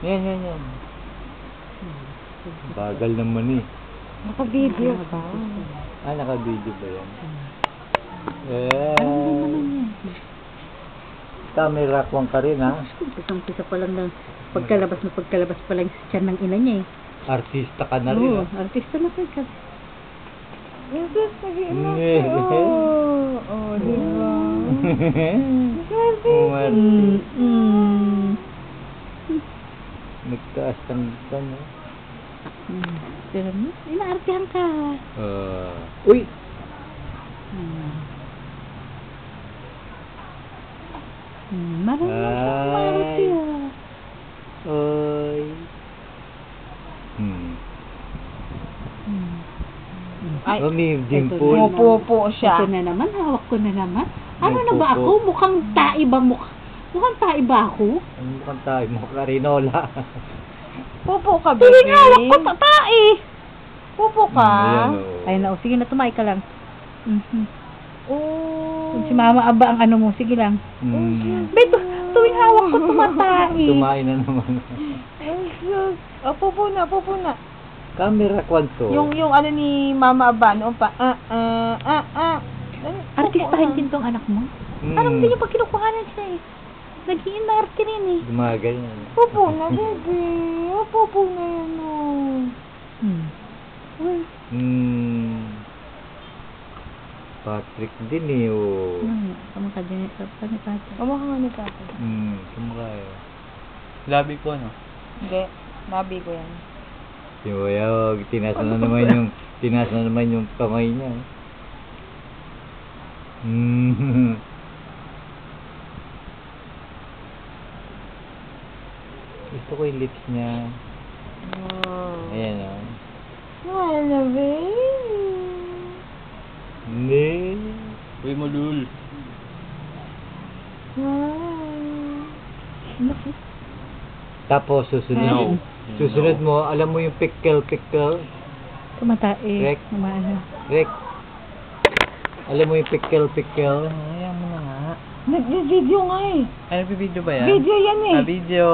Yan. Bagal naman eh. Naka-video pa. Naka-video ba yan? Ano naman yan? Camera kwang ka rin, ha? Pisang-pisa pa lang ng pagkalabas pa lang sa tiyan ng ina niya eh. Artista ka na rin, Oo, ha? artista na kayo. Yes, nag-iinak Yeah. ko. Oh, diba? Nagtaas ng ban, ha? Pero inaartihan ka. Uy! Marami siyang marami ah. Oy! Ay, may dimple. Pupo siya. Ito na naman, hawak ko na naman. Ano na ba Pupo. ako? Mukhang tae ba ako? Ano mukhang tayo? Mukha karinola. Pupo ka, Tuwing baby. hawak ko, tae! Pupo ka. Ayan, oh. Ayun na, sige na, tumay ka lang. Oh. Si mama aba ang ano mo, sige lang. Beto, tuwing hawak ko, tumatae. Tumain na naman. Ay, sus. Oh, pupo na. Camera kwanto. Yung ano ni Mama Aba, noon pa. Artistahin din tong anak mo. Parang hindi niyo pa kinukuhanan siya eh. Naging arte rin eh. Gumagal na. Pupo na, baby. Oh, pupo na yan, oh. Uy. Patrick din eh, oh. Kamukha din ito. Panipati. Kamukha nga ni Tata. Kamukha eh. Labi ko, ano? Hindi. Labi ko yan. Yung tinas na naman yung kamay niya. Gusto ko yung lips niya. Oh. Ayan, oh. Wala, baby. Hindi. Uy, mulul. Tapos susunod. Susunod mo, alam mo yung pickle. Tumatae. Rek. Umaano. Rick. Alam mo yung pickle. Ayan mo na nga. Nag-video nga eh. Ano, video ba yan? Video yan eh. Video.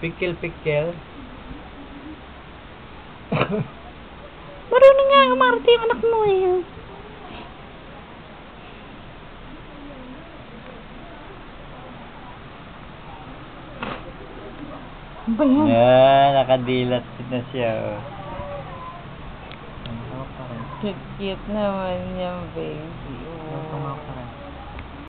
Pickle. Marunong nga umarte yung anak mo eh. Ano ba yan? Nakadilat na siya. Cute naman yan, baby. Oh.